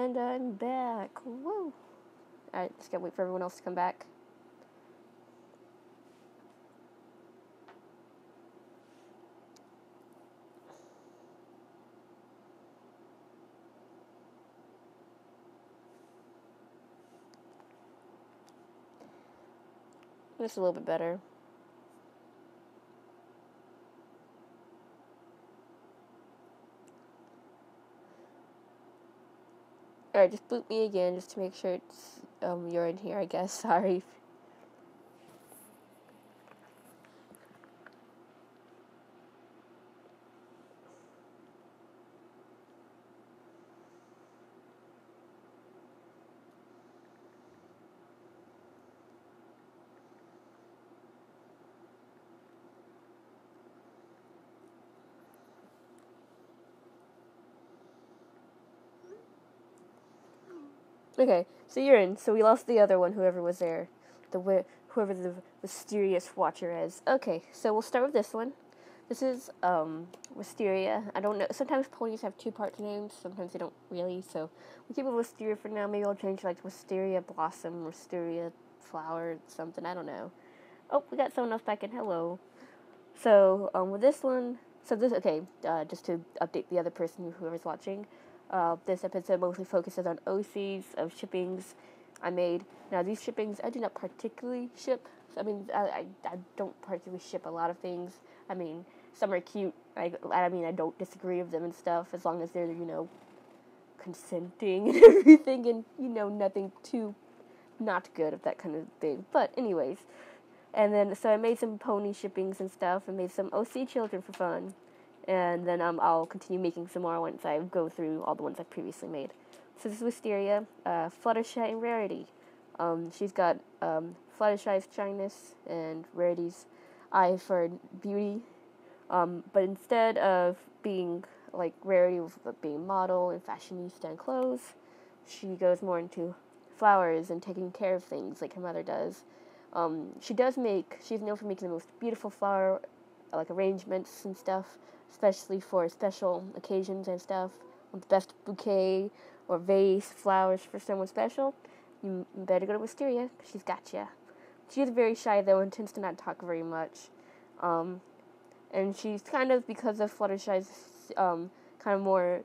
And I'm back. Woo! Alright, just gotta wait for everyone else to come back. This is a little bit better. Alright, just boot me again just to make sure it's you're in here, I guess. Sorry. Okay, so you're in. So we lost the other one, whoever was there. Whoever the mysterious watcher is. Okay, so we'll start with this one. This is Wisteria. I don't know. Sometimes ponies have two-part names. Sometimes they don't really. So we'll keep it Wisteria for now. Maybe I'll change like Wisteria Blossom, Wisteria Flower, something. I don't know. Oh, we got someone else back in. Hello. So with this one, just to update the other person, whoever's watching. This episode mostly focuses on OCs of shippings I made. Now, these shippings I do not particularly ship. I mean, I don't particularly ship a lot of things. I mean, some are cute. I don't disagree with them and stuff, as long as they're, consenting and everything, and, nothing too not good of that kind of thing. But anyways, and then, so I made some pony shippings and stuff, and made some OC children for fun. And then I'll continue making some more once I go through all the ones I've previously made. So this is Wisteria, Fluttershy, and Rarity. She's got Fluttershy's shyness and Rarity's eye for beauty. But instead of being like Rarity with being model and fashionista and clothes, she goes more into flowers and taking care of things like her mother does. She's known for making the most beautiful flower like arrangements and stuff, especially for special occasions and stuff. With the best bouquet or vase, flowers for someone special, you better go to Wisteria. She's got ya. She is very shy though and tends to not talk very much. And she's kind of, because of Fluttershy's kind of more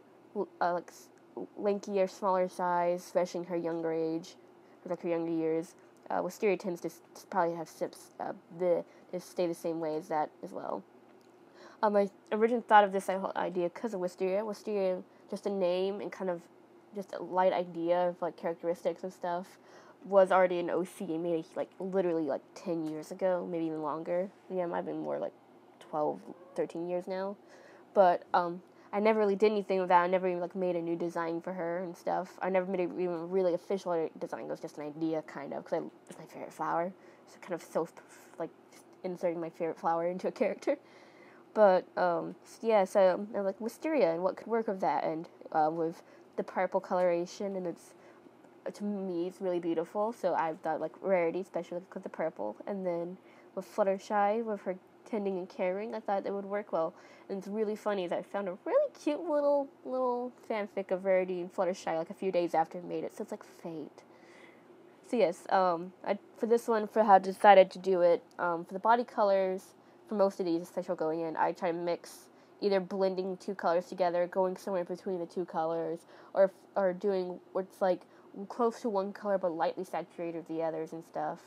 like lankier, smaller size, especially in her younger age, or like her younger years. Wisteria tends to probably have to stay the same way as that as well. I originally thought of this idea because of Wisteria. Wisteria, just a name and kind of just a light idea of like characteristics and stuff, was already an OC maybe like literally like 10 years ago, maybe even longer. Yeah, it might have been more like 12, 13 years now. But I never really did anything with that. I never even like made a new design for her and stuff. I never made a even really official design. It was just an idea, kind of, because it's my favorite flower. So kind of like inserting my favorite flower into a character. But so I'm like Wisteria and what could work with that, and with the purple coloration, and to me it's really beautiful. So I thought like Rarity, especially because of the purple, and then with Fluttershy with her tending and caring, I thought it would work well. And it's really funny that I found a really cute little fanfic of Rarity and Fluttershy like a few days after I made it. So it's like fate. So yes, for this one, for how I decided to do it, for the body colors, for most of these, especially going in, I try to mix either blending two colors together, going somewhere between the two colors, or doing where it's like close to one color but lightly saturated with the others and stuff.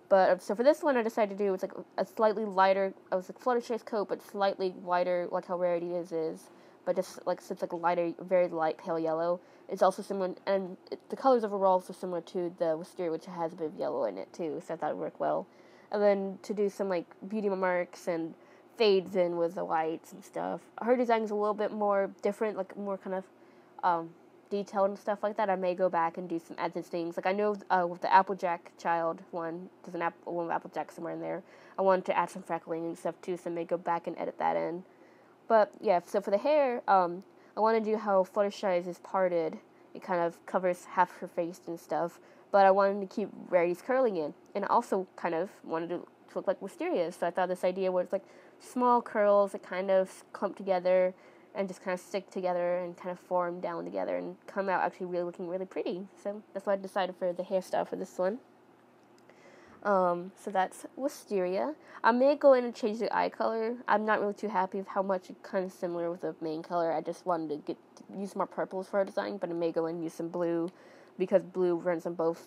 But so for this one, I decided to do it's like a slightly lighter. I was like Fluttershy's coat, but slightly whiter, like how Rarity is. But just like so it's like a lighter, very light pale yellow. It's also similar, and the colors overall also similar to the Wisteria, which has a bit of yellow in it too. So I thought it would work well. And then to do some like beauty marks and fades in with the whites and stuff. Her design is a little bit more different, like more kind of detailed and stuff like that. I may go back and do some added things. Like I know with the Applejack child one, there's one with Applejack somewhere in there. I wanted to add some freckling and stuff too, so I may go back and edit that in. But yeah, so for the hair, I want to do how Fluttershy's is parted. It kind of covers half her face and stuff. But I wanted to keep Rarity's curling in. And I also kind of wanted to look like Wisteria. So I thought this idea was like small curls that kind of clump together and just kind of stick together and kind of form down together and come out actually really looking really pretty. So that's why I decided for the hairstyle for this one. So that's Wisteria. I may go in and change the eye color. I'm not really too happy with how much it's kind of similar with the main color. I just wanted to use more purples for her design, but I may go in and use some blue, because blue runs on both.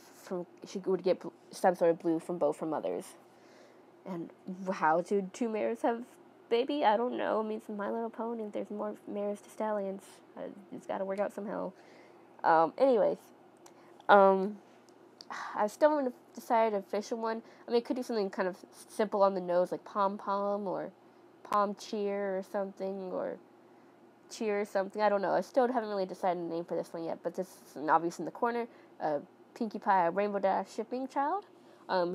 She would get some sort of blue from both her mothers. And how do two mares have baby? I don't know. I mean, it's My Little Pony. If there's more mares to stallions, it's got to work out somehow. Anyways, I still haven't decided an official one. I mean, it could do something kind of simple on the nose, like Pom Pom or Pom Cheer or something, or Cheer or something. I don't know. I still haven't really decided a name for this one yet, but this is an obvious in the corner. Pinkie Pie, a Rainbow Dash shipping child.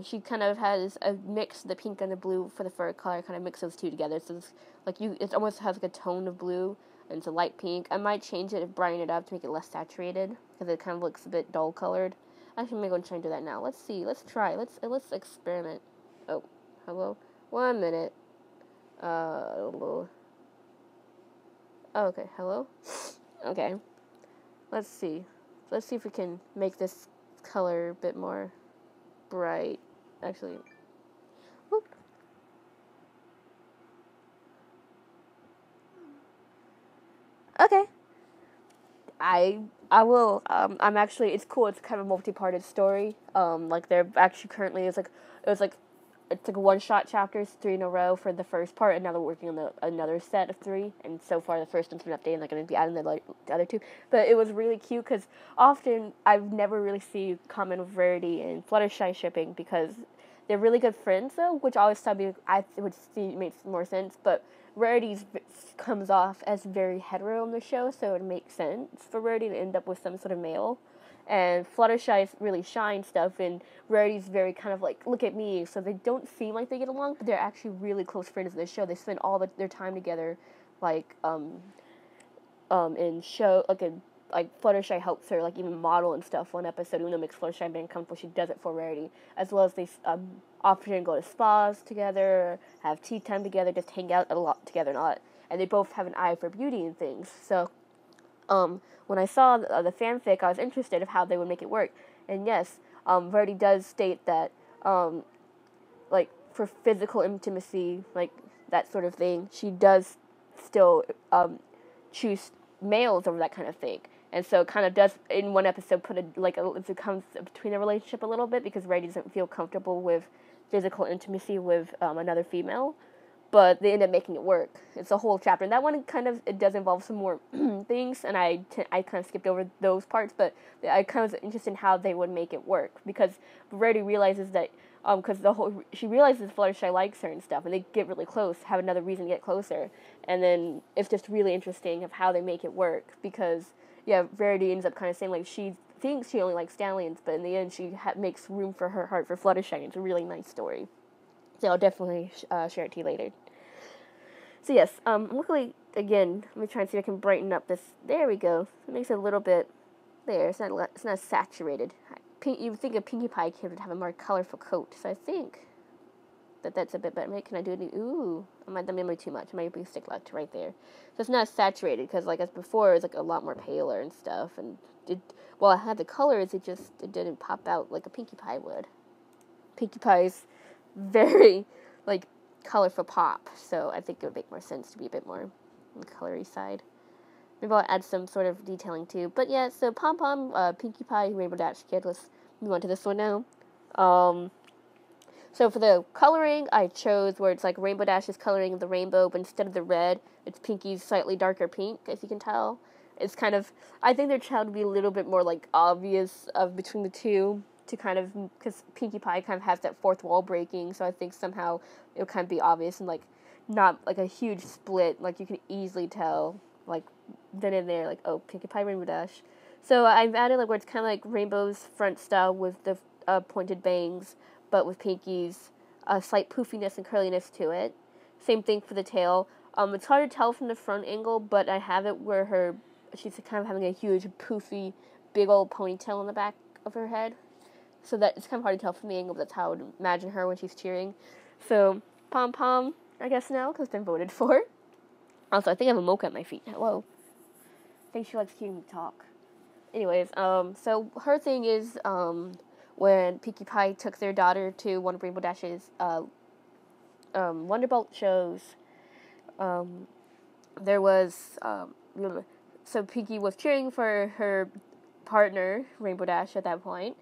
She kind of has a mix, the pink and the blue for the fur color, kind of mix those two together. So it's it almost has like a tone of blue, and it's a light pink. I might change it, brighten it up to make it less saturated, because it kind of looks a bit dull colored. Actually, I'm going to try and do that now. Let's see. Let's try. Let's experiment. Oh, hello. 1 minute. Oh, okay. Hello. Okay. Let's see. Let's see if we can make this color a bit more bright. Actually. Whoop. Okay. I will. I'm actually. It's cool. It's kind of a multi-parted story. Like they're actually currently it's like a one-shot chapters, 3 in a row for the first part, and now they're working on another set of 3. And so far, the first one's been updated, and they're going to be adding the other 2. But it was really cute because often I've never really seen common with Rarity and Fluttershy shipping, because they're really good friends though, which always thought I would see makes more sense. But Rarity's comes off as very hetero on the show, so it makes sense for Rarity to end up with some sort of male. And Fluttershy is really shy and stuff, and Rarity's very kind of like, look at me, so they don't seem like they get along, but they're actually really close friends in the show. They spend all their time together, like, in show, like Fluttershy helps her, like, even model and stuff one episode, even though it makes Fluttershy very uncomfortable, she does it for Rarity, as well as they, often go to spas together, have tea time together, just hang out a lot together and they both have an eye for beauty and things, so, when I saw the fanfic, I was interested of how they would make it work. And yes, Rarity does state that, like, for physical intimacy, like, that sort of thing, she does still, choose males over that kind of thing. And so it kind of does, in one episode, it comes between the relationship a little bit, because Rarity doesn't feel comfortable with physical intimacy with, another female. But they end up making it work. It's a whole chapter. And that one it does involve some more things, and I kind of skipped over those parts, but I kind of was interested in how they would make it work, because Rarity realizes that, because she realizes Fluttershy likes her and stuff, and they get really close, have another reason to get closer, and then it's just really interesting of how they make it work, because, yeah, Rarity ends up kind of saying, like, she thinks she only likes stallions, but in the end she makes room for her heart for Fluttershy, and it's a really nice story. So I'll definitely share it to you later. So yes, luckily, again, let me try and see if I can brighten up this. There we go. It makes it a little bit there. It's not saturated. You would think a Pinkie Pie kid would have a more colorful coat, so I think that's a bit better. Can I do it? Ooh, that might be too much. I might be stick left right there. So it's not saturated, because like as before, it was like a lot more paler and stuff. And it had the colors, it didn't pop out like a Pinkie Pie would. Pinkie Pie's very like colorful pop, so I think it would make more sense to be a bit more on the colory side. Maybe I'll add some sort of detailing too. But yeah, so Pom Pom, Pinkie Pie, Rainbow Dash Kid. Let's move on to this one now. So for the coloring, I chose where it's like Rainbow Dash is coloring the rainbow, but instead of the red, it's Pinkie's slightly darker pink, as you can tell. It's kind of, I think their child would be a little bit more like obvious between the two, to kind of, because Pinkie Pie kind of has that fourth wall breaking, so I think somehow it would kind of be obvious and like not like a huge split, like you can easily tell, like then and there, like, oh, Pinkie Pie, Rainbow Dash. So I've added like where it's kind of like Rainbow's front style with the pointed bangs, but with Pinkie's slight poofiness and curliness to it. Same thing for the tail. It's hard to tell from the front angle, but I have it where she's kind of having a huge poofy, big old ponytail on the back of her head. So that it's kind of hard to tell from the angle, but that's how I would imagine her when she's cheering. So Pom Pom, I guess now, because it's been voted for. Also, I think I have a mocha at my feet. Hello. I think she likes hearing me talk. Anyways, so her thing is, when Pinkie Pie took their daughter to one of Rainbow Dash's, Wonderbolt shows, there was, so Pinkie was cheering for her partner, Rainbow Dash, at that point,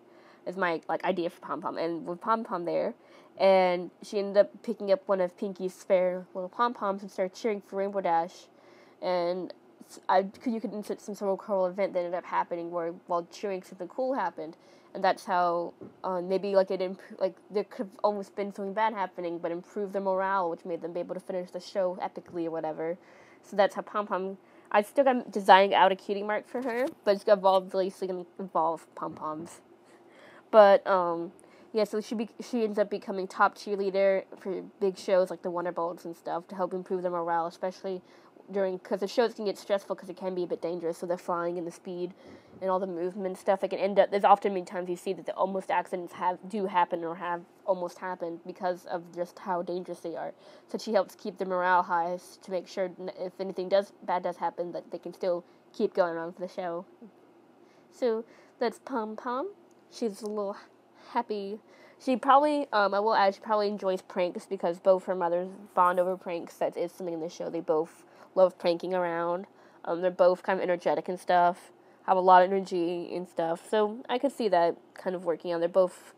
is my, like, idea for Pom Pom, and with Pom Pom there, and she ended up picking up one of Pinkie's spare little pom-poms and started cheering for Rainbow Dash, and you could insert some sort of cool event that ended up happening where, while cheering, something cool happened, and that's how, maybe, like, there could have almost been something bad happening, but improved their morale, which made them be able to finish the show epically or whatever. So that's how Pom Pom. I still got designing out a cutie mark for her, but it's gonna involve pom poms. But yeah, so she ends up becoming top cheerleader for big shows like the Wonderbolts and stuff to help improve their morale, especially because the shows can get stressful because it can be a bit dangerous. So they're flying and the speed and all the movement stuff. It can end up. There's often many times you see that the almost accidents do happen or have almost happened because of just how dangerous they are. So she helps keep the morale high to make sure if anything bad does happen that they can still keep going on for the show. So that's Pom Pom. She's a little happy. She probably, I will add, she probably enjoys pranks because both her mothers bond over pranks. That is something in the show. They both love pranking around. They're both kind of energetic and stuff, have a lot of energy and stuff. So I could see that kind of working on. They're both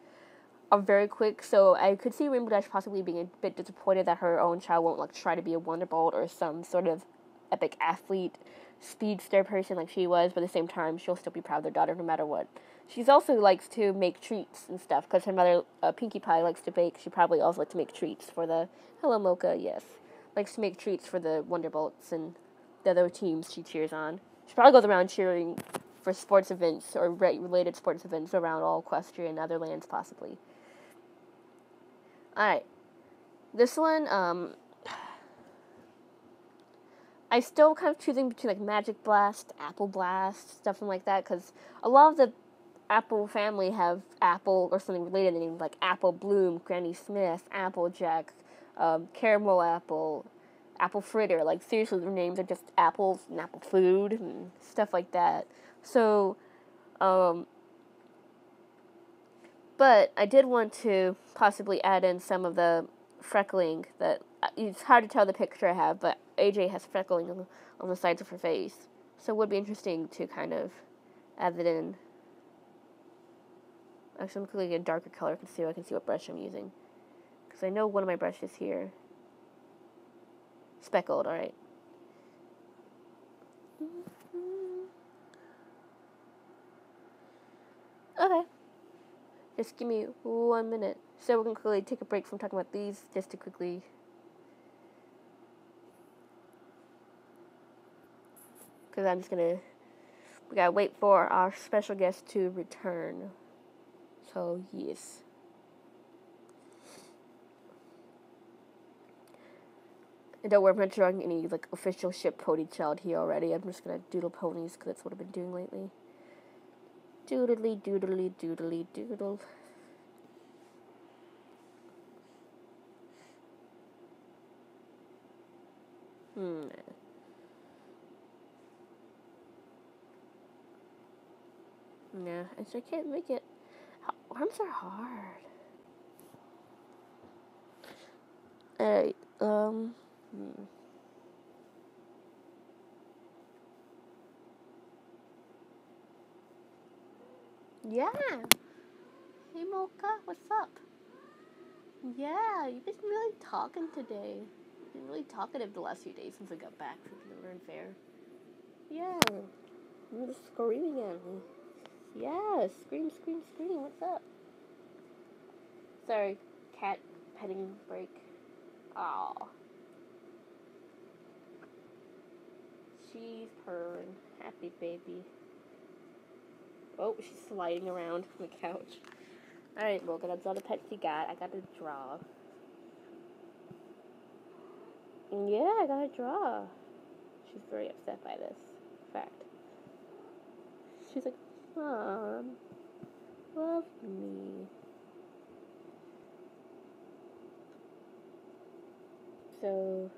are very quick, so I could see Rainbow Dash possibly being a bit disappointed that her own child won't, like, try to be a Wonderbolt or some sort of epic athlete, speedster person like she was, but at the same time, she'll still be proud of their daughter no matter what. She also likes to make treats and stuff, because her mother, Pinkie Pie, likes to bake. She probably also likes to make treats for the, hello Mocha, yes, likes to make treats for the Wonderbolts and the other teams she cheers on. She probably goes around cheering for sports events or related sports events around all Equestria and other lands possibly. Alright, this one, I still kind of choosing between, like, Magic Blast, Apple Blast, stuff like that, because a lot of the Apple family have Apple or something related named, like Apple Bloom, Granny Smith, Applejack, Caramel Apple, Apple Fritter. Like, seriously, their names are just apples and apple food and stuff like that. So, but I did want to possibly add in some of the freckling that, it's hard to tell the picture I have, but AJ has freckling on the sides of her face. So it would be interesting to kind of add that in. Actually, I'm clicking a darker color so I can see what brush I'm using. Because I know one of my brushes here. Speckled, alright. Okay. Just give me 1 minute. So we're going to quickly take a break from talking about these, just to quickly... Because I'm just going to... We got to wait for our special guest to return. So, yes. And don't worry, I'm not drawing any, like, official ship pony child here already. I'm just going to doodle ponies, because that's what I've been doing lately. Doodly, doodly, doodly, doodle. Nah, I can't make it. Arms are hard. Alright, Yeah. Hey, Mocha, what's up? Yeah, you've been really talking today. You've been really talkative the last few days since I got back from the Learn Fair. Yeah. You're just screaming at me. Yeah, scream, scream, scream. What's up? Sorry, cat petting break. Aw. She's purring. Happy baby. Oh, she's sliding around on the couch. Alright, Mocha, that's all the pets you got. I gotta draw. Yeah, I gotta draw. She's very upset by this fact. She's like, Mom, love me. So,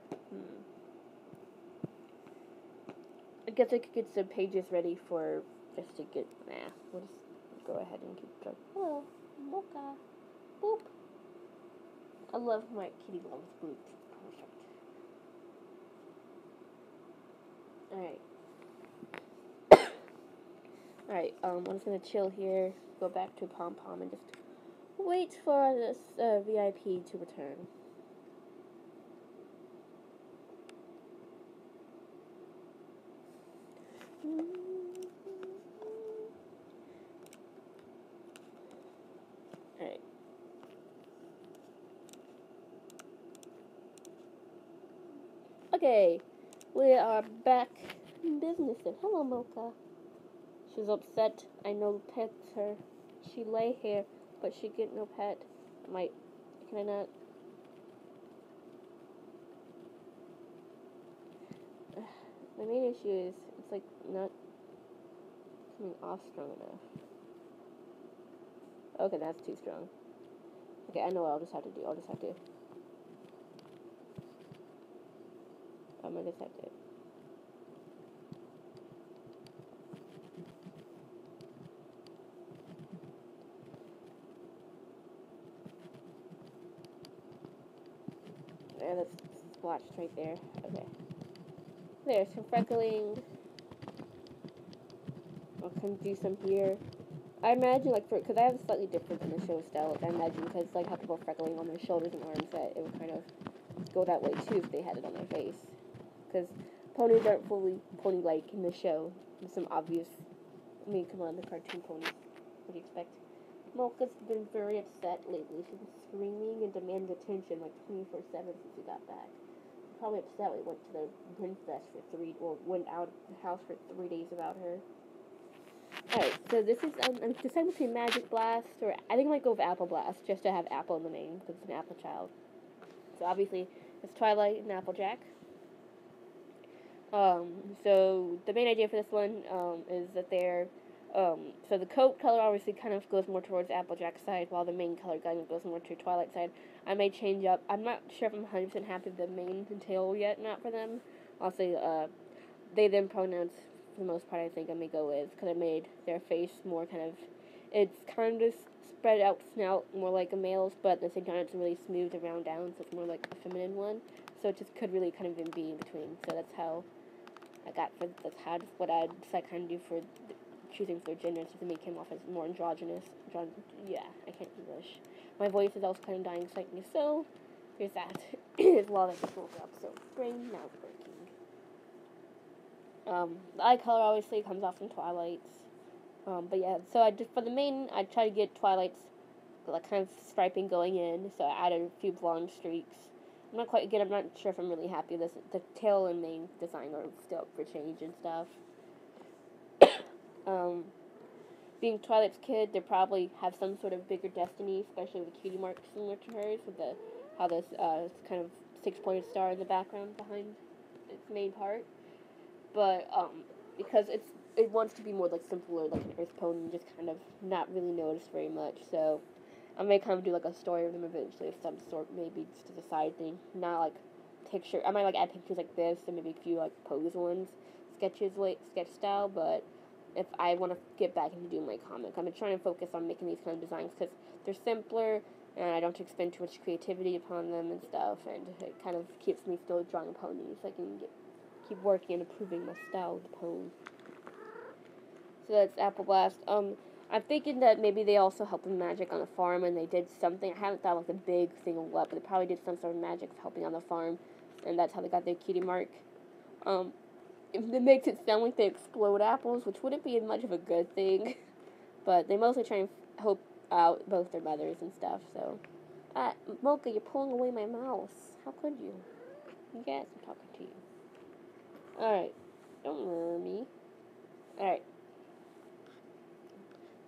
guess I could get some pages ready for just to get. We'll just go ahead and keep going. Hello, Mocha. Boop. I love my kitty loves boop. Perfect. Alright. Alright, I'm just gonna chill here, go back to Pom Pom, and just wait for this VIP to return. Alright. Okay, we are back in business. And hello, Mocha. She's upset. I know pets her. She lay here, but she get no pet. Can I not? The main issue is it's like not coming off strong enough. Okay, that's too strong. Okay, I know what I'll just have to do. I'm gonna just have to. Yeah, that's splotched right there. Okay. There's some freckling. I can do some here. I imagine, like, because I have slightly different than the show style. I imagine, because, like, how people have freckling on their shoulders and arms, that it would kind of go that way, too, if they had it on their face. Because ponies aren't fully pony-like in the show. There's some obvious, come on, the cartoon ponies. What do you expect? Mocha's been very upset lately. She's been screaming and demanding attention, like, 24/7 since we got back. Probably upset we went to the princess went out of the house for 3 days without her. Alright, so this is, I'm deciding between Magic Blast, or I think I might go with Apple Blast, just to have Apple in the name, because it's an Apple child. So obviously, it's Twilight and Applejack. So the main idea for this one, is that they're, so the coat color obviously kind of goes more towards Applejack's side, while the main color kind of goes more to Twilight's side. I may change up, I'm not sure if I'm 100% happy with the mane and tail yet, not for them. Also, they, them pronouns, for the most part, I think I may go with, because I made their face more kind of, it's kind of spread out snout, more like a male's, but at the same time it's really smooth around down, so it's more like a feminine one. So it just could really kind of be in between. So that's how what I decided kind of do for choosing for gender, to make him off as more androgynous. Yeah, I can't English. My voice is also kind of dying slightly, so there's that. As well as it's woke up, so brain now working. The eye color obviously comes off from Twilight's. But yeah, so for the main, I try to get Twilight's like kind of striping going in, so I added a few blonde streaks. I'm not sure if I'm really happy with this. The tail and mane design are still up for change and stuff. Being Twilight's kid, they probably have some sort of bigger destiny, especially with the cutie mark similar to hers, with how this kind of 6-pointed star in the background behind its main part. But because it wants to be more like simpler, like an Earth pony, and just kind of not really noticed very much. So I may kind of do like a story of them eventually of some sort, maybe just as a side thing, not like picture. I might like add pictures like this and maybe a few like pose ones, sketch style. But if I want to get back into doing my comic, I'm trying to focus on making these kind of designs because they're simpler and I don't have to expend too much creativity upon them and stuff, and it kind of keeps me still drawing ponies. So I can keep working and improving my style with the pony. So that's Apple Blast. I'm thinking that maybe they also help with magic on the farm, and they did something. I haven't thought like the big thing of what, but they probably did some sort of magic of helping on the farm, and that's how they got their cutie mark. It makes it sound like they explode apples, which wouldn't be much of a good thing, but they mostly try and help out both their mothers and stuff. So, Mocha, you're pulling away my mouse. How could you? Yes, I'm talking to you. Alright. Don't murder me. Alright.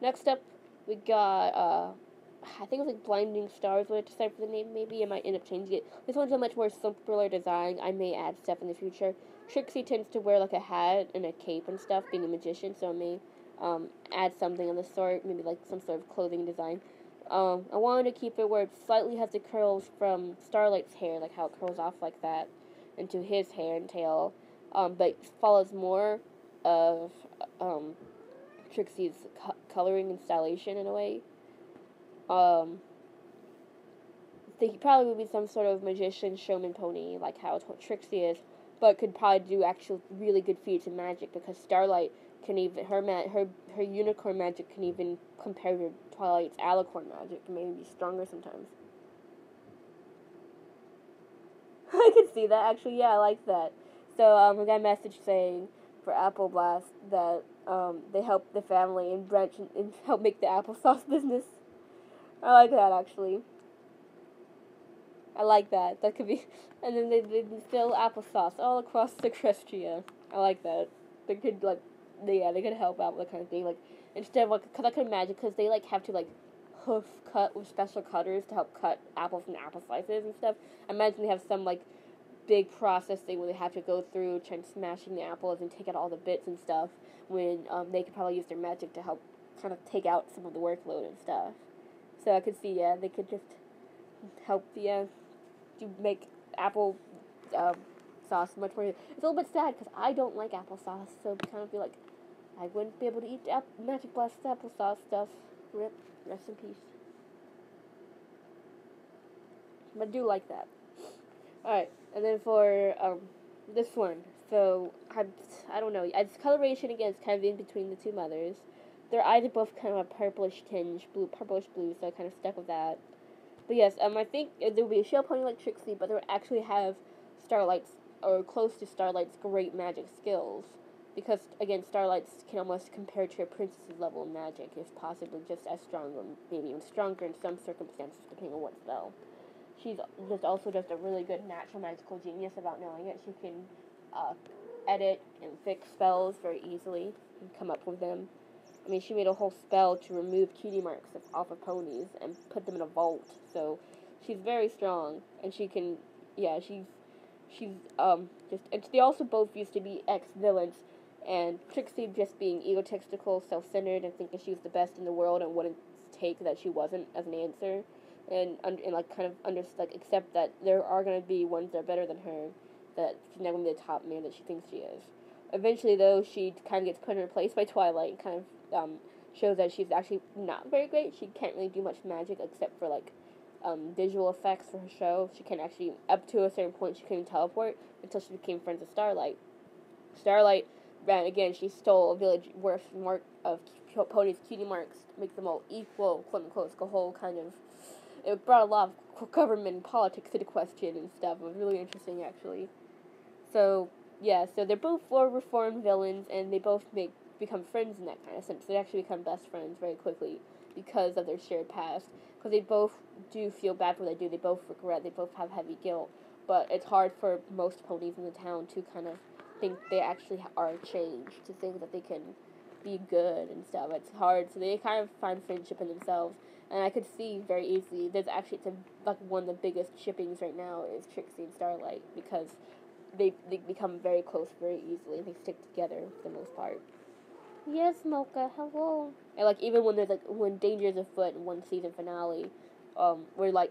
Next up, we got, I think it was like Blinding Stars, what I decided for the name, maybe. I might end up changing it. This one's a much more simpler design. I may add stuff in the future. Trixie tends to wear like a hat and a cape and stuff, being a magician, so I may add something of the sort, maybe like some sort of clothing design. I wanted to keep it where it slightly has the curls from Starlight's hair, like how it curls off like that, into his hair and tail, but follows more of Trixie's coloring installation in a way. I think he probably would be some sort of magician, showman pony, like how Trixie is, but could probably do actual really good feats in magic because Starlight can even her unicorn magic can even compare to Twilight's alicorn magic, and maybe be stronger sometimes. I can see that actually. Yeah, I like that. So I got a message saying for Apple Blast that they help the family and branch and help make the applesauce business. I like that actually. I like that. That could be, and then they distill applesauce all across the Crestria. I like that. They could they could help out with that kind of thing. Like instead of cause I could imagine because they have to hoof cut with special cutters to help cut apples and apple slices and stuff. I imagine they have some big process thing where they have to go through trying smashing the apples and take out all the bits and stuff. When they could probably use their magic to help kind of take out some of the workload and stuff. So I could see they could just help to make apple sauce much more. It's a little bit sad because I don't like applesauce, so it kind of feel like I wouldn't be able to eat Magic Blast applesauce stuff. Rip, rest in peace. But I do like that. Alright, and then for this one, so I don't know. Its coloration again is kind of in between the two mothers. Their eyes are both kind of a purplish tinge, purplish blue, so I kind of stuck with that. But yes, I think there would be a shell pony like Trixie, but they would actually have Starlight's, or close to Starlight's great magic skills. Because, again, Starlight's can almost compare to a princess's level of magic, if possibly just as strong, or maybe even stronger in some circumstances, depending on what spell. She's also just a really good natural magical genius about knowing it. She can edit and fix spells very easily and come up with them. I mean, she made a whole spell to remove cutie marks off of ponies and put them in a vault. So she's very strong, and she can, she's and they also both used to be ex-villains, and Trixie just being egotistical, self-centered, and thinking she was the best in the world and wouldn't take that she wasn't as an answer, and accept that there are going to be ones that are better than her, that she's not going to be the top man that she thinks she is. Eventually, though, she kind of gets put in her place by Twilight and kind of shows that she's actually not very great. She can't really do much magic except for visual effects for her show. She can actually, up to a certain point, she couldn't teleport until she became friends with Starlight. Starlight ran again. She stole a village worth mark of ponies' cutie marks to make them all equal, quote unquote. It's a whole kind of. It brought a lot of government and politics into question and stuff. It was really interesting, actually. So yeah, so they're both reformed villains, and they both become friends in that kind of sense. They actually become best friends very quickly because of their shared past. Because they both do feel bad for what they do. They both regret. They both have heavy guilt. But it's hard for most ponies in the town to kind of think they actually are changed, to think that they can be good and stuff. It's hard. So they kind of find friendship in themselves. And I could see very easily, one of the biggest shippings right now is Trixie and Starlight, because they become very close very easily, and they stick together for the most part. Yes, Mocha, hello. And even when when danger is afoot in one season finale, where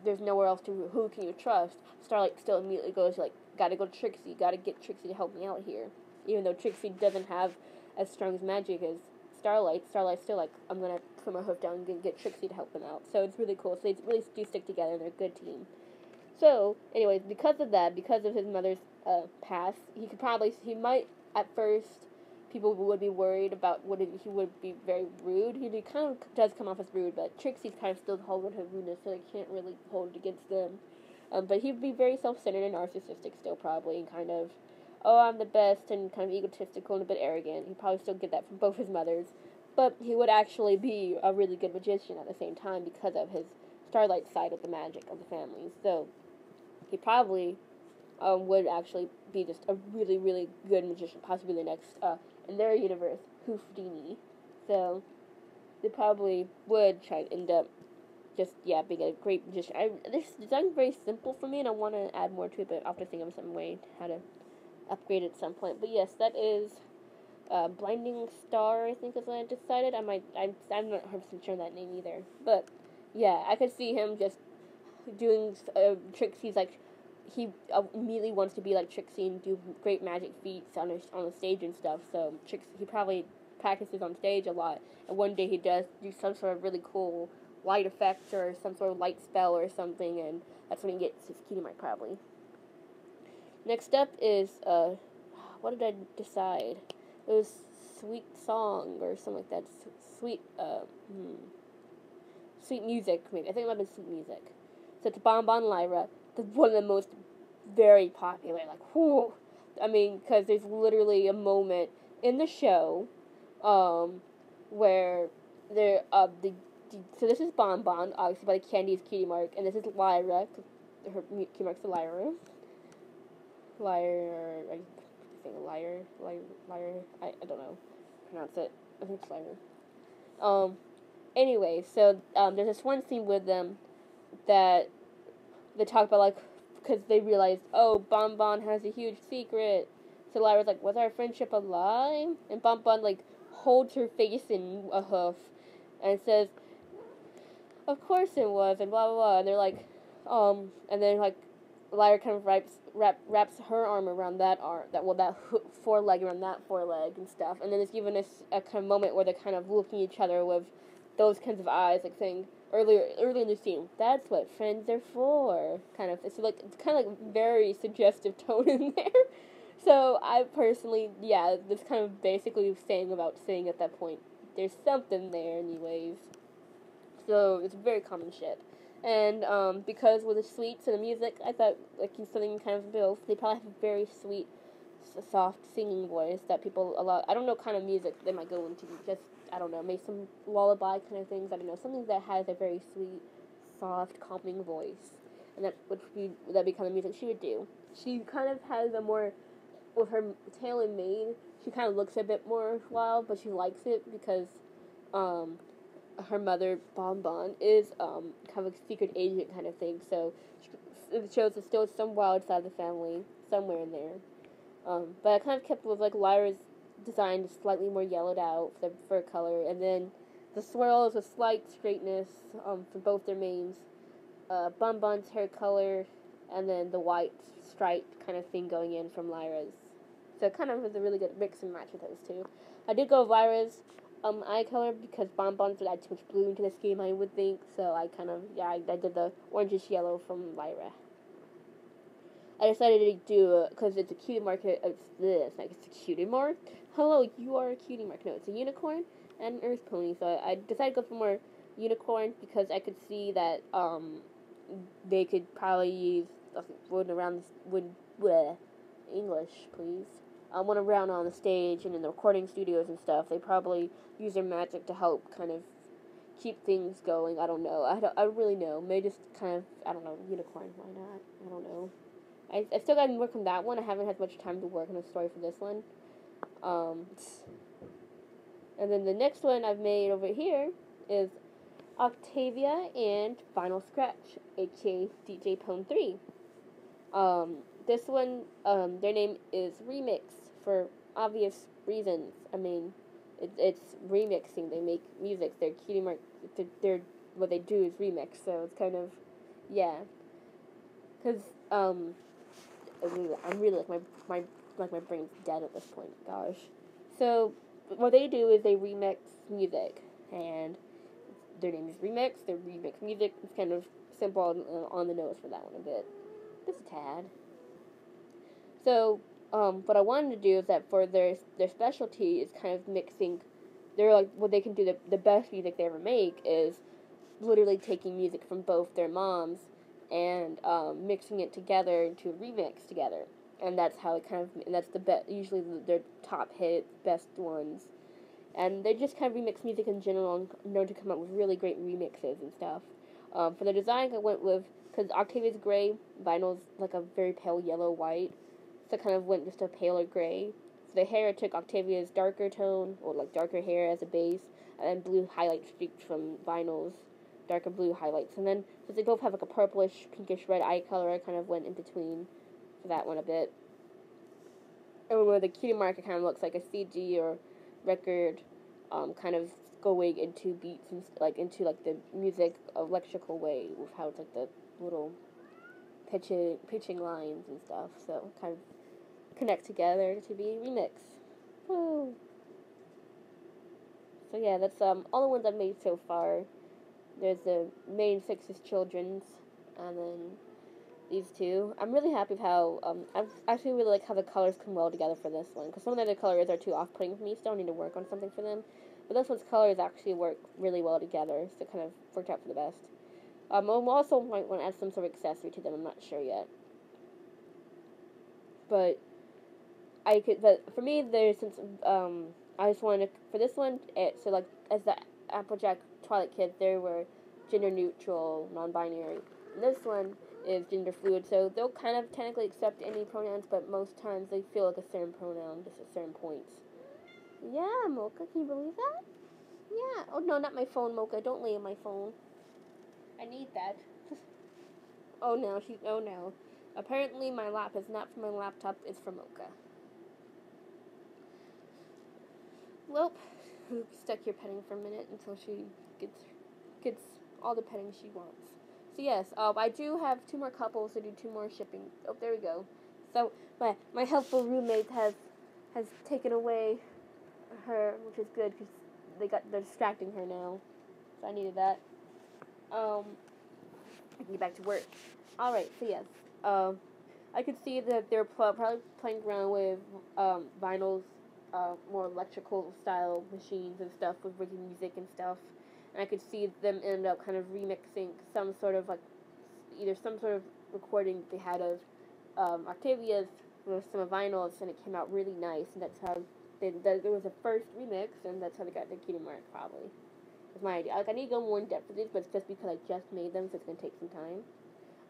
there's nowhere else who can you trust, Starlight still immediately goes gotta go to Trixie, gotta get Trixie to help me out here. Even though Trixie doesn't have as strong as magic as Starlight's still I'm gonna put my hoof down and get Trixie to help them out. So it's really cool. So they really do stick together, and they're a good team. So, anyways, because of that, because of his mother's past, he might, at first, people would be worried about he would be very rude. He kind of does come off as rude, but Trixie's kind of still holding her rudeness, so they can't really hold it against them. But he'd be very self-centered and narcissistic still, probably, and kind of, oh, I'm the best, and kind of egotistical and a bit arrogant. He'd probably still get that from both his mothers. But he would actually be a really good magician at the same time because of his Starlight side of the magic of the family. So he probably would actually be just a really, really good magician, possibly the next, in their universe, Houdini. So they probably would try to end up just, being a great magician. This design is very simple for me, and I want to add more to it, but I'll have to think of some way how to upgrade it at some point. But yes, that is Blinding Star, I think is what I decided. I'm not 100% sure on that name either. But yeah, I could see him just doing tricks. he immediately wants to be like Trixie and do great magic feats on the stage and stuff. So he probably practices on stage a lot, and one day he does do some sort of really cool light effect or some sort of light spell or something, and that's when he gets his cutie mark probably. Next up is what did I decide? It was Sweet Song or something like that. Sweet Sweet Music, maybe. I think it might have been Sweet Music. So it's Bon Bon Lyra, one of the most very popular, like, whoo. I mean, because there's literally a moment in the show, where there, so this is Bon Bon, obviously by Candy's cutie mark, and this is Lyra, her cutie mark's Lyra. Lyre, I think Lyre, I don't know, pronounce it, I think it's Lyra. Anyway, so, there's this one scene with them that they talk about, like, because they realized, oh, Bon Bon has a huge secret. So Lyra's like, was our friendship a lie? And Bon Bon, like, holds her face in a hoof and says, of course it was, and blah, blah, blah. And they're like, and then, like, Lyra kind of wraps her arm around that foreleg around that foreleg and stuff. And then it's given us a kind of moment where they're kind of looking at each other with those kinds of eyes, like saying, early in the scene, that's what friends are for, kind of. It's kind of like very suggestive tone in there. So I personally, this kind of basically saying at that point, there's something there anyways. So it's very common shit. And because with the sweets and the music, I thought like something kind of both. They probably have a very sweet, soft singing voice that people a lot. I don't know what kind of music they might go into. Just I don't know, maybe some lullaby kind of things. I don't know, something that has a very sweet, soft, calming voice, and that'd be kind of music she would do. She kind of has a more, with her tail and mane, she kind of looks a bit more wild, but she likes it because, her mother Bon Bon is kind of a secret agent kind of thing. So it shows there's still some wild side of the family somewhere in there. But I kind of kept with like Lyra's design slightly more yellowed out for the fur color, and then the swirl is a slight straightness for both their manes. Bon Bon's hair color, and then the white striped kind of thing going in from Lyra's. So it kind of was a really good mix and match with those two. I did go with Lyra's eye color because Bon Bon would add too much blue into the scheme, I would think. So I kind of, I did the orangish yellow from Lyra. I decided to do, because it's a cutie mark, it's a cutie mark? Hello, you are a cutie mark. No, it's a unicorn and an earth pony. So I decided to go for more unicorn because I could see that, they could probably use English, please. When around on the stage and in the recording studios and stuff, they probably use their magic to help kind of keep things going. I don't know. I don't really know. Maybe just kind of, I don't know, unicorn. Why not? I don't know. I still got to work on that one. I haven't had much time to work on a story for this one. And then the next one I've made over here is Octavia and Final Scratch, aka DJ Pwn 3. This one, their name is Remix for obvious reasons. I mean, it's remixing. They make music. Their cutie mark. They're what they do is remix. So it's kind of, yeah. Because I'm really like my brain's dead at this point. Gosh. So what they do is they remix music, and their name is Remix. They remix music. It's kind of simple on the nose for that one a bit, just a tad. So, what I wanted to do is that for their specialty is kind of mixing. They're like what they can do. The best music they ever make is literally taking music from both their moms and mixing it together into a remix together. And that's how it kind of. And that's usually their top hit, best ones. And they just kind of remix music in general and known to come up with really great remixes and stuff. For the design, I went with, because Octavia's gray, Vinyl's like a very pale yellow white. So I kind of went just a paler gray. For the hair, I took Octavia's darker tone, or like darker hair as a base, and then blue highlight streaks from Vinyl's darker blue highlights. And then, since they both have like a purplish, pinkish red eye color, I kind of went in between for that one a bit. And where the cutie marker kind of looks like a CG or record, kind of going into beats and into like the music electrical way with how it's like the little pitching lines and stuff. So kind of connect together to be a remix. Woo! So yeah, that's all the ones I've made so far. There's the main 6 is children's, and then these two. I'm really happy with how, I actually really like how the colors come well together for this one, because some of the other colors are too off-putting for me, so I need to work on something for them. But this one's colors actually work really well together, so it kind of worked out for the best. I also might want to add some sort of accessory to them, I'm not sure yet. But for me, since, I just wanted to, for this one, so like, as the Applejack Twilight Kids, they were gender neutral, non-binary. And this one is gender fluid, so they'll kind of technically accept any pronouns, but most times they feel like a certain pronoun, just at certain points. Yeah, Mocha, can you believe that? Yeah. Oh, no, not my phone, Mocha. Don't lay on my phone. I need that. Oh, no. Apparently, my lap is not for my laptop, it's for Mocha. Well, stuck here petting for a minute until she gets all the petting she wants. So yes, I do have 2 more couples to do 2 more shipping. Oh, there we go. So my helpful roommate has taken away her, which is good because they're distracting her now. So I needed that. I can get back to work. All right. So yes, I could see that they're probably playing around with vinyls, more electrical style machines and stuff with rigging music and stuff. And I could see them end up kind of remixing some sort of either some sort of recording they had of Octavia's with some vinyls, and it came out really nice. And that's how it was a first remix, and that's how they got the Cutie Mark, probably. That's my idea. I need to go more in depth with these, but it's just because I just made them, so it's going to take some time.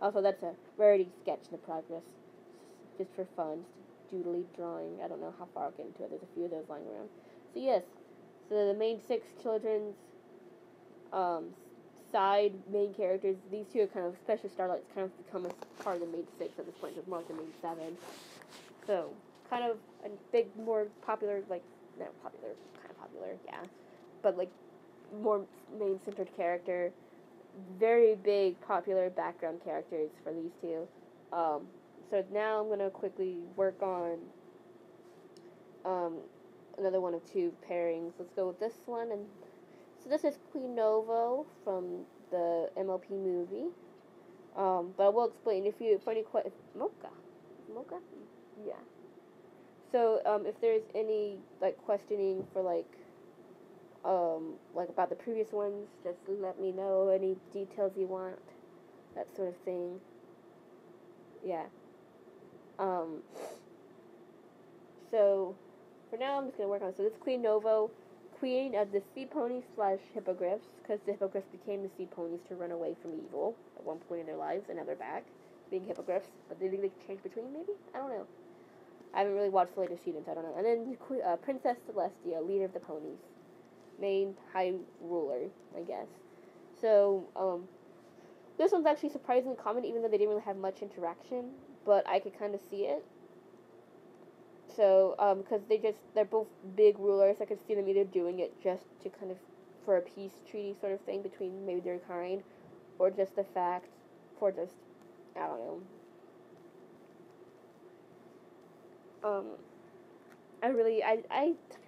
Also, that's a rarity sketch in the progress, just for fun, just doodly drawing. I don't know how far I'll get into it. There's a few of those lying around. So yes, so the main 6 children's side main characters, these 2 are kind of special starlights, kind of become a part of the main 6 at this point, so it's more like the main 7. So, kind of a big, more popular, kind of popular, yeah, but more main-centered character, very big, popular background characters for these 2. So now I'm going to quickly work on another one of 2 pairings. Let's go with this one. And so this is Queen Novo from the MLP movie. But I will explain for any questions. Mocha? Yeah. So if there's any questioning for about the previous ones, just let me know. Any details you want, that sort of thing. Yeah. So for now, I'm just gonna work on. So this Queen Novo, queen of the sea ponies / hippogriffs, because the hippogriffs became the sea ponies to run away from evil at one point in their lives, and now they're back being hippogriffs. But they change between, maybe? I don't know. I haven't really watched the later seasons. I don't know. And then Princess Celestia, leader of the ponies, main high ruler, I guess. So this one's actually surprisingly common, even though they didn't really have much interaction. But I could kind of see it. So, because they're both big rulers, I could see them either doing it just to kind of, for a peace treaty sort of thing between maybe their kind, or just the fact for just, I don't know.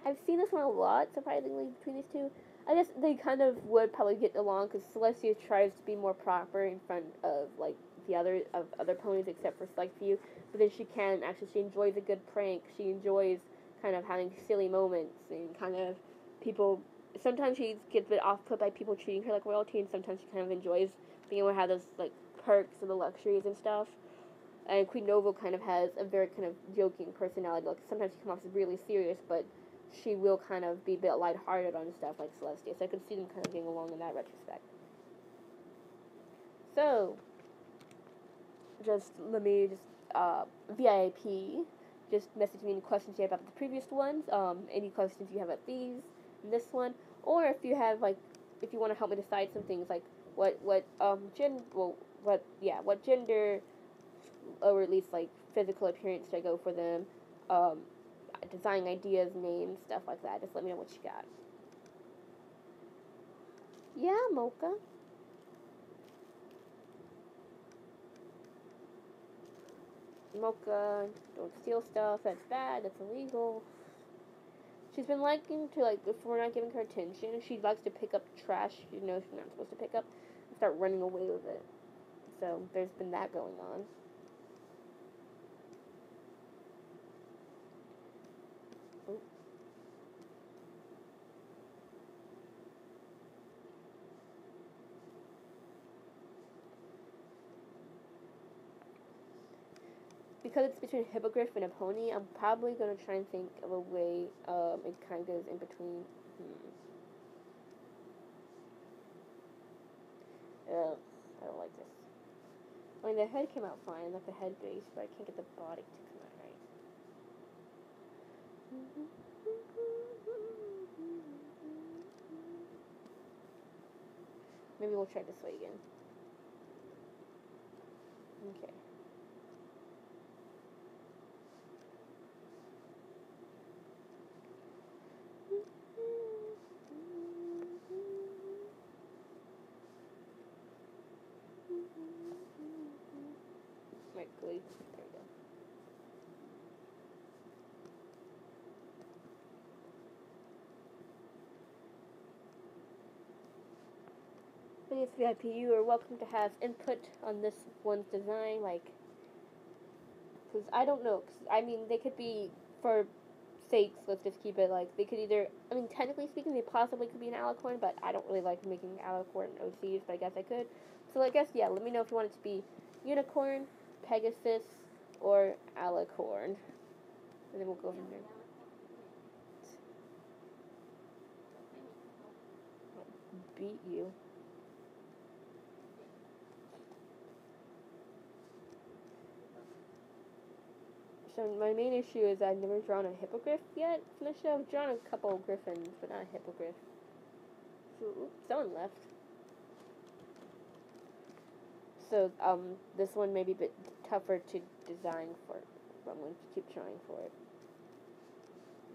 I've seen this one a lot, surprisingly, between these 2. I guess they kind of would probably get along, because Celestia tries to be more proper in front of, the other ponies, except for few. But then she enjoys a good prank. She enjoys kind of having silly moments and kind of people. Sometimes she gets a bit off put by people treating her like royalty, and sometimes she kind of enjoys being able to have those perks and the luxuries and stuff. And Queen Novo kind of has a very kind of joking personality. Sometimes she comes off as really serious, but she will kind of be a bit lighthearted on stuff like Celestia. So I could see them kind of getting along in that retrospect. So let me VIP, just message me any questions you have about the previous ones, any questions you have about this one, or if you have, if you want to help me decide some things, what gender, or at least, physical appearance should I go for them, design ideas, names, stuff like that, just let me know what you got. Yeah, Mocha. Mocha, don't steal stuff, that's bad, that's illegal. She's been liking to, like, if we're not giving her attention, she likes to pick up trash she's not supposed to pick up and start running away with it. So there's been that going on. Ooh. Because it's between a hippogriff and a pony, I'm probably going to try and think of a way it kind of goes in between. Ugh, I don't like this. I mean, the head came out fine, like the head base, but I can't get the body to come out right. Maybe we'll try this way again. Okay. Right, glue. There we go. But yes, VIP, you are welcome to have input on this one's design, like, because I don't know, cause, I mean, they could be, for sakes, let's just keep it, like, they could either, I mean, technically speaking, they possibly could be an alicorn, but I don't really like making alicorn OCs, but I guess I could. So I guess, yeah, let me know if you want it to be unicorn, Pegasus, or alicorn. And then we'll go from there. I'll beat you. So my main issue is I've never drawn a hippogriff yet from the show. I've drawn a couple of griffins, but not a hippogriff. So, oops, someone left. So, this one may be a bit tougher to design for, but I'm going to keep trying for it.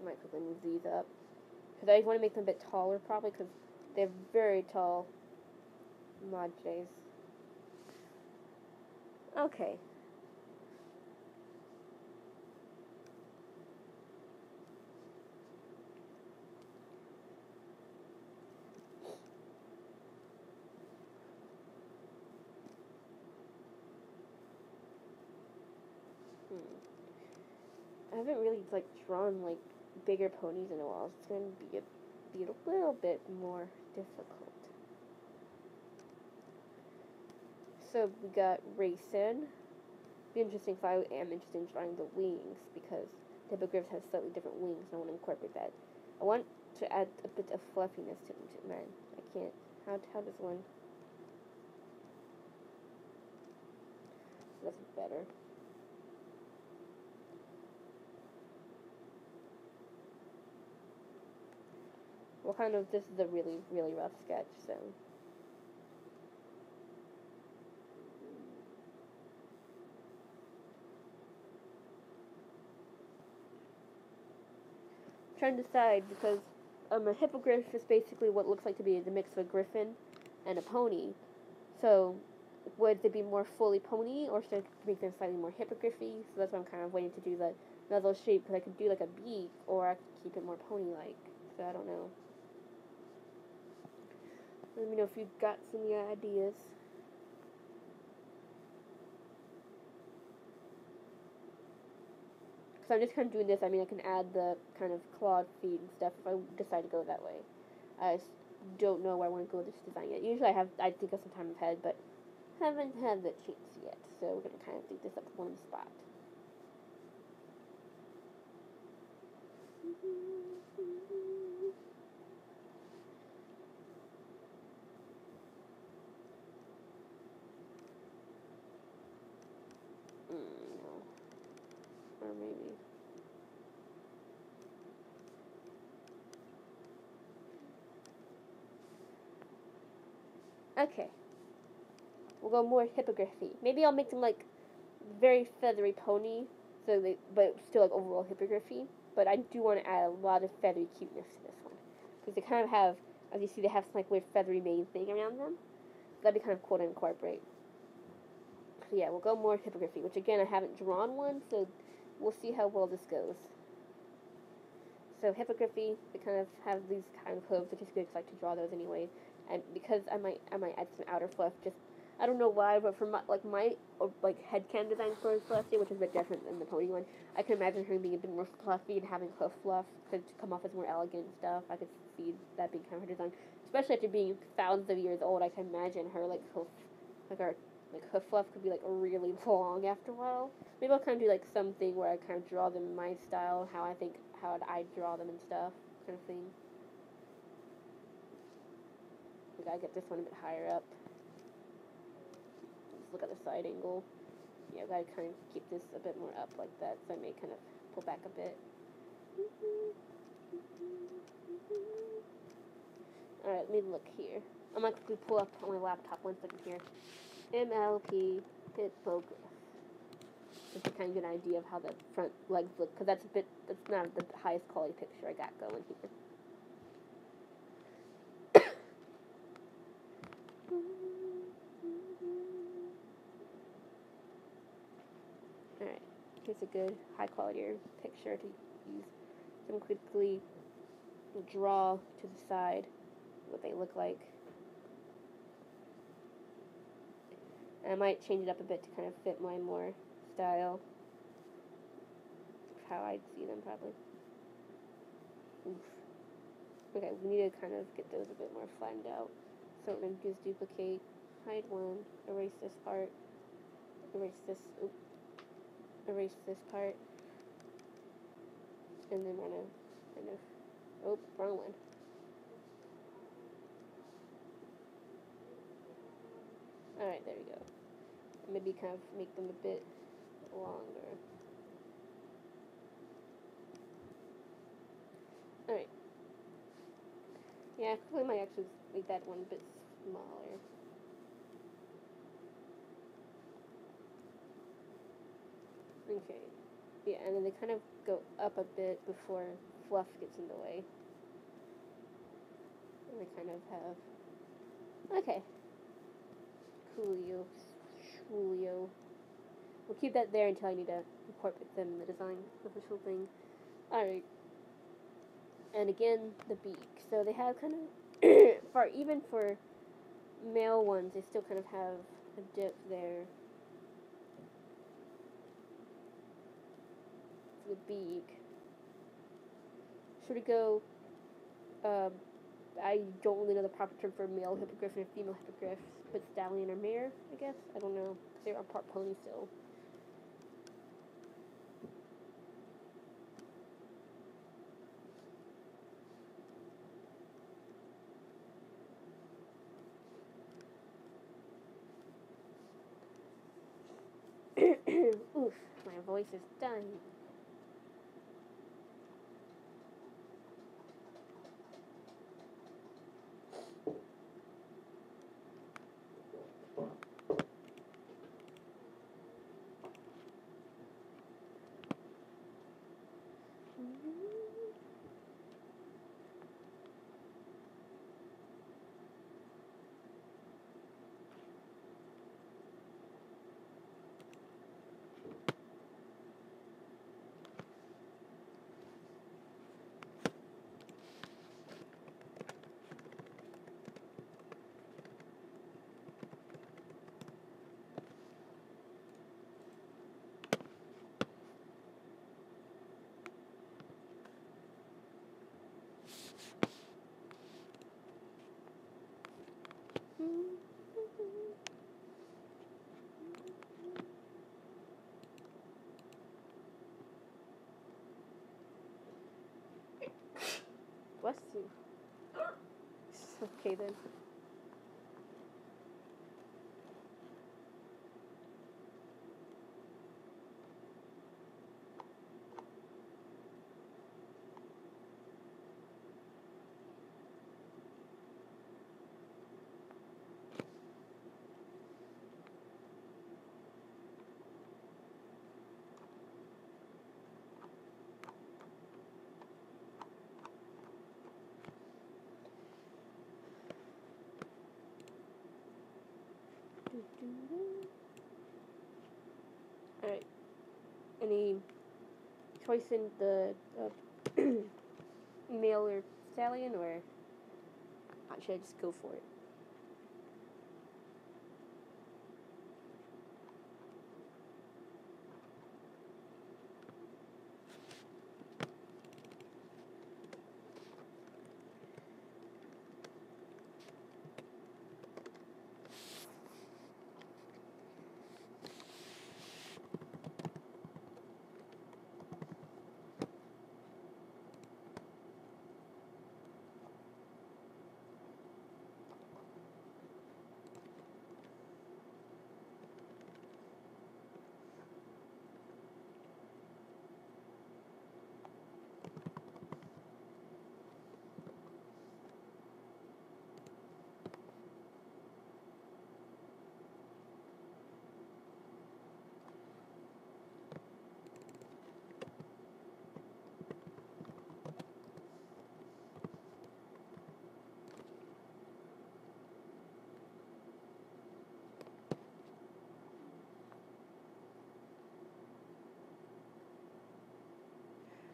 I might quickly move these up. Because I want to make them a bit taller, probably, because they're very tall mod J's. Okay. I haven't really, like, drawn, like, bigger ponies in a while. It's going to be a little bit more difficult. So we got Racing. Be interesting if I am interested in drawing the wings, because the hippogriffs have slightly different wings, and I want to incorporate that. I want to add a bit of fluffiness to man. I can't. How does one? That's better. Well, kind of, this is a really, really rough sketch, so. I'm trying to decide, because a hippogriff is basically what looks like to be the mix of a griffin and a pony. So, would they be more fully pony, or should I make them slightly more hippogriffy? So that's why I'm kind of waiting to do the muzzle shape, because I could do like a beak, or I could keep it more pony-like. So I don't know. Let me know if you've got some ideas. So I'm just kind of doing this. I mean, I can add the kind of clawed feet and stuff if I decide to go that way. I just don't know where I want to go with this design yet. Usually I think of some time ahead, but haven't had the chance yet. So we're going to kind of think this up one spot. No. Or maybe. Okay. We'll go more hippogriffy. Maybe I'll make them like very feathery pony, so but still like overall hippogriffy. But I do want to add a lot of feathery cuteness to this one, because they kind of have, as you see, they have some like weird feathery mane thing around them. That'd be kind of cool to incorporate. So yeah, we'll go more hippogriffy, which again, I haven't drawn one, so we'll see how well this goes. So hippogriffy, they kind of have these kind of hooves, which is good because I like to draw those anyway. And because I might add some outer fluff. Just I don't know why, but for my headcan design for Celestia, which is a bit different than the pony one, I can imagine her being a bit more fluffy and having hoof fluff to come off as more elegant and stuff. I could see that being kind of her design, especially after being thousands of years old. I can imagine her hoof fluff could be like really long after a while. Maybe I'll kind of do like something where I kind of draw them in my style, how I draw them and stuff, kind of thing. We gotta get this one a bit higher up. Let's look at the side angle. Yeah, I gotta kind of keep this a bit more up like that, so I may kind of pull back a bit. Alright, let me look here. I'm gonna quickly pull up on my laptop 1 second here. MLP Hippogriff. Just to kind of get an idea of how the front legs look, because that's not the highest quality picture I got going here. Alright, here's a good high quality picture to use. So I'm quickly draw to the side what they look like. And I might change it up a bit to kind of fit my more style. How I'd see them probably. Oof. Okay, we need to kind of get those a bit more flattened out. So we're going to just duplicate, hide one, erase this part, erase this part, and then we're going to kind of, wrong one. Alright, there we go. Maybe kind of make them a bit longer. Alright. Yeah, I probably might actually make that one a bit smaller. Okay. Yeah, and then they kind of go up a bit before fluff gets in the way. And they kind of have... Okay. Coolio. Schmoolio. We'll keep that there until I need to incorporate them in the design official thing. Alright. And again, the beak. So they have kind of... even for male ones, they still kind of have a dip there. The beak. Should we go... I don't really know the proper term for male hippogriff and female hippogriff, but stallion or mare, I guess? I don't know. They are part pony still. Oof, my voice is dying. Bless you. Okay then. any choice in the male or stallion, or should I just go for it?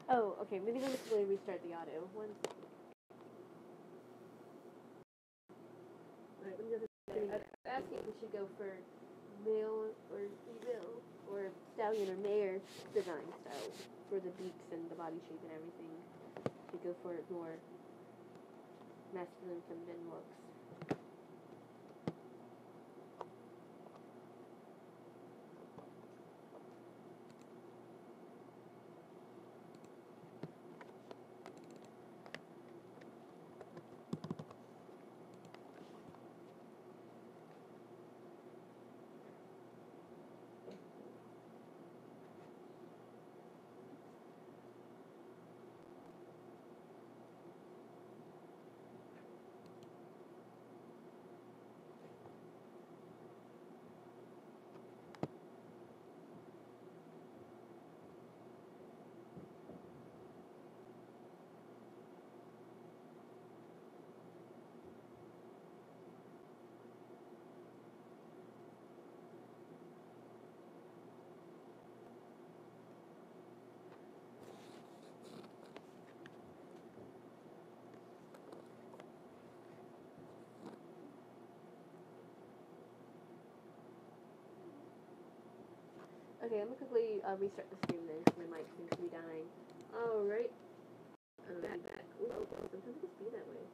Oh, okay, maybe let me quickly restart the auto. One second. Alright, let me go to the asking if we should go for male or female, or stallion or mare design style for the beaks and the body shape and everything. To go for more masculine, feminine looks. Okay, I'm gonna quickly restart the stream then, because my mic seems to be dying. Alright. I'm back. Ooh, sometimes it just be that way.